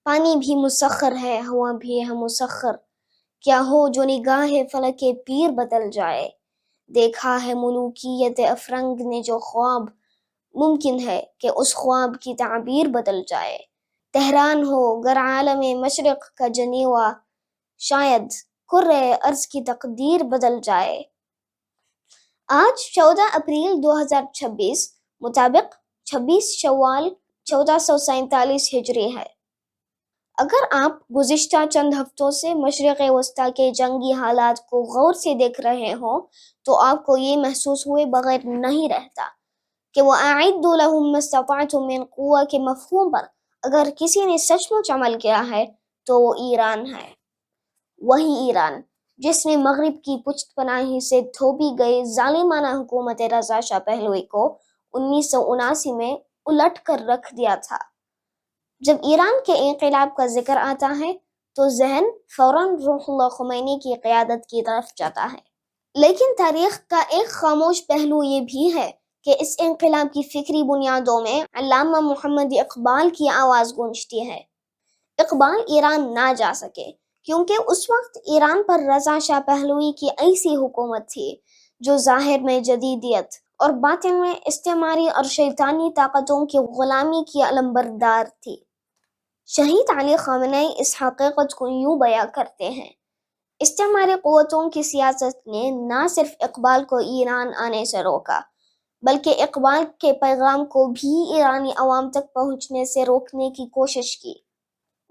پانی بھی مسخر ہے، ہوا بھی ہے مسخر، کیا ہو جو نگاہ فلک پیر بدل جائے، دیکھا ہے ملوکیت افرنگ نے جو خواب، ممکن ہے کہ اس خواب کی تعبیر بدل جائے، تہران ہو گر عالم مشرق کا جنیوا، شاید کرۂ ارض کی تقدیر بدل جائے۔ آج 14 اپریل 2026 مطابق 26 شوال 1447 ہجری ہے۔ اگر آپ گزشتہ چند ہفتوں سے مشرق وسطیٰ کے جنگی حالات کو غور سے دیکھ رہے ہوں تو آپ کو یہ محسوس ہوئے بغیر نہیں رہتا کہ وَأَعِدُّوا لَهُم مَّا اسْتَطَعْتُم مِّن قُوَّةٍ کے مفہوم پر اگر کسی نے سچ مچ عمل کیا ہے تو وہ ایران ہے، وہی ایران جس نے مغرب کی پشت پناہی سے تھوپی گئی ظالمانہ حکومت رضا شاہ پہلوی کو 1979 میں الٹ کر رکھ دیا تھا۔ جب ایران کے انقلاب کا ذکر آتا ہے تو ذہن فوراً روح اللہ خمینی کی قیادت کی طرف جاتا ہے، لیکن تاریخ کا ایک خاموش پہلو یہ بھی ہے کہ اس انقلاب کی فکری بنیادوں میں علامہ محمد اقبال کی آواز گونجتی ہے۔ اقبال ایران نہ جا سکے کیونکہ اس وقت ایران پر رضا شاہ پہلوی کی ایسی حکومت تھی جو ظاہر میں جدیدیت اور باطن میں استعماری اور شیطانی طاقتوں کی غلامی کی علمبردار تھی۔ شہید علی خامنہ اس حقیقت کو یوں بیان کرتے ہیں: استعماری قوتوں کی سیاست نے نہ صرف اقبال کو ایران آنے سے روکا بلکہ اقبال کے پیغام کو بھی ایرانی عوام تک پہنچنے سے روکنے کی کوشش کی۔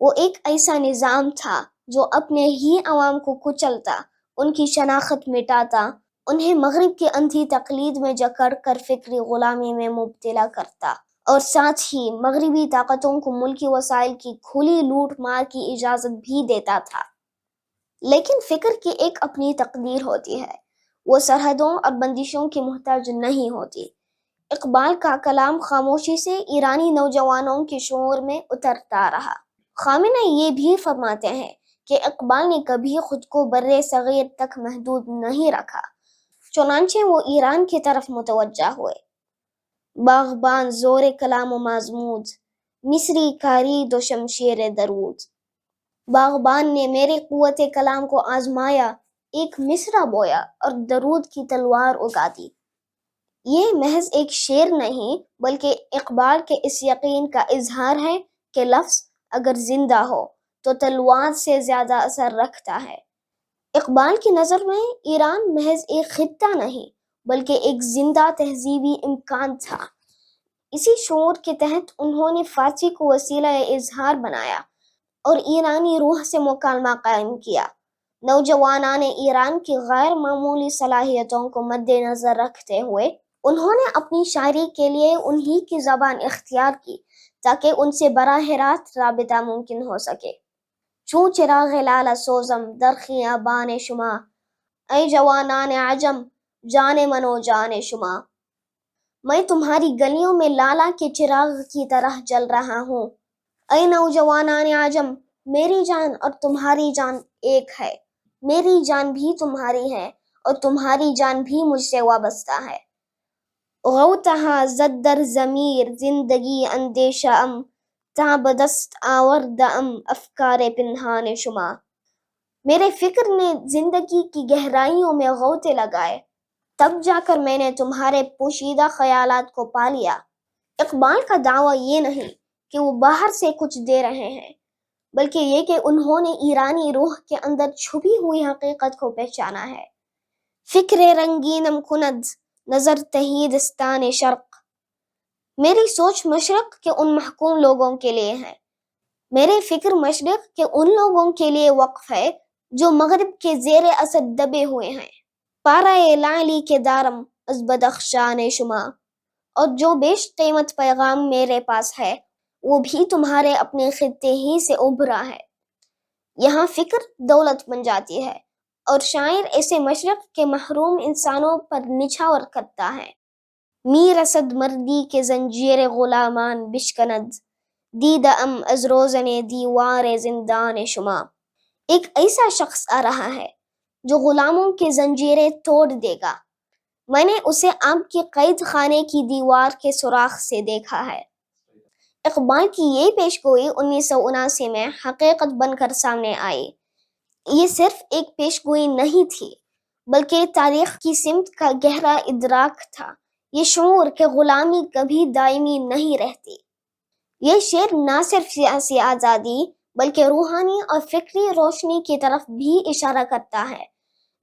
وہ ایک ایسا نظام تھا جو اپنے ہی عوام کو کچلتا، ان کی شناخت مٹاتا، انہیں مغرب کی اندھی تقلید میں جکڑ کر فکری غلامی میں مبتلا کرتا اور ساتھ ہی مغربی طاقتوں کو ملکی وسائل کی کھلی لوٹ مار کی اجازت بھی دیتا تھا۔ لیکن فکر کی ایک اپنی تقدیر ہوتی ہے، وہ سرحدوں اور بندشوں کی محتاج نہیں ہوتی۔ اقبال کا کلام خاموشی سے ایرانی نوجوانوں کے شعور میں اترتا رہا۔ خامنہ یہ بھی فرماتے ہیں کہ اقبال نے کبھی خود کو برِ صغیر تک محدود نہیں رکھا، چنانچہ وہ ایران کی طرف متوجہ ہوئے۔ باغبان زور کلام و مازمود، مصری کارید و شمشیر درود، باغبان نے میرے قوت کلام کو آزمایا، ایک مصرع بویا اور درود کی تلوار اگا دی۔ یہ محض ایک شعر نہیں بلکہ اقبال کے اس یقین کا اظہار ہے کہ لفظ اگر زندہ ہو تو تلوار سے زیادہ اثر رکھتا ہے۔ اقبال کی نظر میں ایران محض ایک خطہ نہیں بلکہ ایک زندہ تہذیبی امکان تھا۔ اسی شعور کے تحت انہوں نے فارسی کو وسیلہ اظہار بنایا اور ایرانی روح سے مکالمہ قائم کیا۔ نوجوانان ایران کی غیر معمولی صلاحیتوں کو مد نظر رکھتے ہوئے انہوں نے اپنی شاعری کے لیے انہی کی زبان اختیار کی تاکہ ان سے براہ راست رابطہ ممکن ہو سکے۔ چوں چراغ لالہ سوزم در خیابان شما، اے جوانان عجم جان من و جان شما، میں تمہاری گلیوں میں لالہ کے چراغ کی طرح جل رہا ہوں۔ اے نوجوانان عجم، میری جان اور تمہاری جان ایک ہے، میری جان بھی تمہاری ہے اور تمہاری جان بھی مجھ سے وابستہ ہے۔ غوطہا زد در ضمیر زندگی اندیشہ ام، تا بدست آوردہ ام افکار پنہان شما، میرے فکر نے زندگی کی گہرائیوں میں غوطے لگائے، تب جا کر میں نے تمہارے پوشیدہ خیالات کو پا لیا۔ اقبال کا دعویٰ یہ نہیں کہ وہ باہر سے کچھ دے رہے ہیں بلکہ یہ کہ انہوں نے ایرانی روح کے اندر چھپی ہوئی حقیقت کو پہچانا ہے۔ فکر رنگینم کند نظر تہی دستان شرق، میری سوچ مشرق کے ان محکوم لوگوں کے لیے ہے، میرے فکر مشرق کے ان لوگوں کے لیے وقف ہے جو مغرب کے زیر اثر دبے ہوئے ہیں۔ پارہ لعلی کے دارم از بدخشان شما، اور جو بیش قیمت پیغام میرے پاس ہے وہ بھی تمہارے اپنے خطے ہی سے ابھرا ہے۔ یہاں فکر دولت بن جاتی ہے اور شاعر ایسے مشرق کے محروم انسانوں پر نچھاور کرتا ہے۔ می رسد مردی کے زنجیر غلامان بشکند، دیدہ ام از روزن دیوار زندان شما، ایک ایسا شخص آ رہا ہے جو غلاموں کے زنجیریں توڑ دے گا، میں نے اسے آپ کے قید خانے کی دیوار کے سوراخ سے دیکھا ہے۔ اقبال کی یہ پیشگوئی 1979 میں حقیقت بن کر سامنے آئی۔ یہ صرف ایک پیشگوئی نہیں تھی بلکہ تاریخ کی سمت کا گہرا ادراک تھا، یہ شعور کہ غلامی کبھی دائمی نہیں رہتی۔ یہ شعر نہ صرف سیاسی آزادی بلکہ روحانی اور فکری روشنی کی طرف بھی اشارہ کرتا ہے،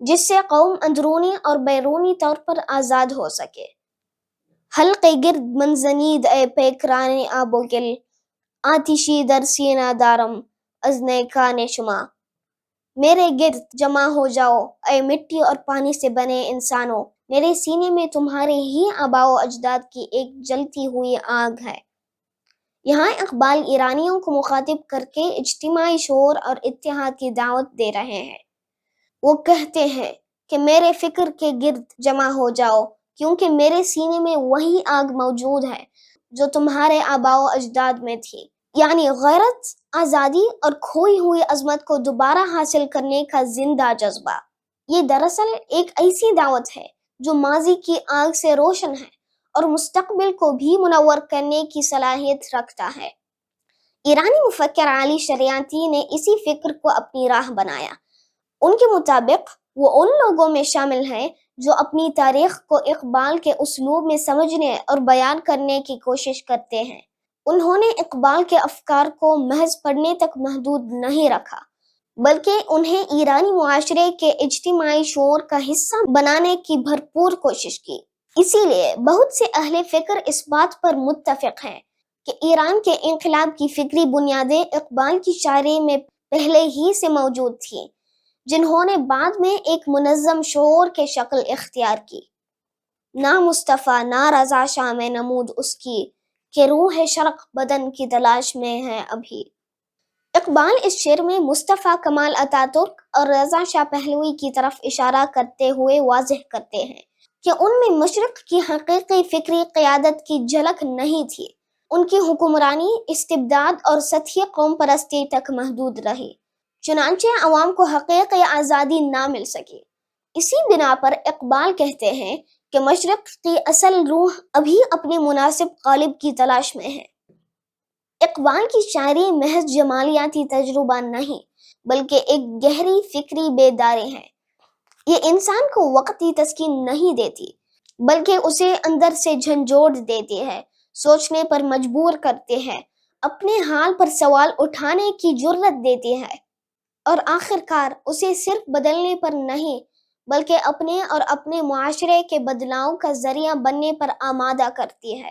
جس سے قوم اندرونی اور بیرونی طور پر آزاد ہو سکے۔ حلقے گرد منزنید اے پیکران آب و گل، آتشی در سینہ دارم از نیکان شما۔ میرے گرد جمع ہو جاؤ اے مٹی اور پانی سے بنے انسانوں، میرے سینے میں تمہارے ہی آباء و اجداد کی ایک جلتی ہوئی آگ ہے۔ یہاں اقبال ایرانیوں کو مخاطب کر کے اجتماعی شعور اور اتحاد کی دعوت دے رہے ہیں۔ وہ کہتے ہیں کہ میرے فکر کے گرد جمع ہو جاؤ کیونکہ میرے سینے میں وہی آگ موجود ہے جو تمہارے آباء و اجداد میں تھی، یعنی غیرت، آزادی اور کھوئی ہوئی عظمت کو دوبارہ حاصل کرنے کا زندہ جذبہ۔ یہ دراصل ایک ایسی دعوت ہے جو ماضی کی آگ سے روشن ہے اور مستقبل کو بھی منور کرنے کی صلاحیت رکھتا ہے۔ ایرانی مفکر علی شریعتی نے اسی فکر کو اپنی راہ بنایا۔ ان کے مطابق وہ ان لوگوں میں شامل ہیں جو اپنی تاریخ کو اقبال کے اسلوب میں سمجھنے اور بیان کرنے کی کوشش کرتے ہیں۔ انہوں نے اقبال کے افکار کو محض پڑھنے تک محدود نہیں رکھا بلکہ انہیں ایرانی معاشرے کے اجتماعی شعور کا حصہ بنانے کی بھرپور کوشش کی۔ اسی لیے بہت سے اہل فکر اس بات پر متفق ہیں کہ ایران کے انقلاب کی فکری بنیادیں اقبال کی شاعری میں پہلے ہی سے موجود تھیں، جنہوں نے بعد میں ایک منظم شعور کے شکل اختیار کی۔ نہ مصطفیٰ نہ رضا شاہ میں نمود اس کی، کہ روح شرق بدن کی تلاش میں ہے ابھی۔ اقبال اس شعر میں مصطفیٰ کمال اتاترک اور رضا شاہ پہلوی کی طرف اشارہ کرتے ہوئے واضح کرتے ہیں کہ ان میں مشرق کی حقیقی فکری قیادت کی جھلک نہیں تھی۔ ان کی حکمرانی استبداد اور سطحی قوم پرستی تک محدود رہی، چنانچہ عوام کو حقیقی آزادی نہ مل سکی۔ اسی بنا پر اقبال کہتے ہیں کہ مشرق کی اصل روح ابھی اپنے مناسب قالب کی تلاش میں ہے۔ اقبال کی شاعری محض جمالیاتی تجربہ نہیں بلکہ ایک گہری فکری بیداری ہے۔ یہ انسان کو وقتی تسکین نہیں دیتی بلکہ اسے اندر سے جھنجھوڑ دیتی ہے، سوچنے پر مجبور کرتے ہیں، اپنے حال پر سوال اٹھانے کی جرأت دیتی ہے اور آخرکار اسے صرف بدلنے پر نہیں بلکہ اپنے اور اپنے معاشرے کے بدلاؤ کا ذریعہ بننے پر آمادہ کرتی ہے۔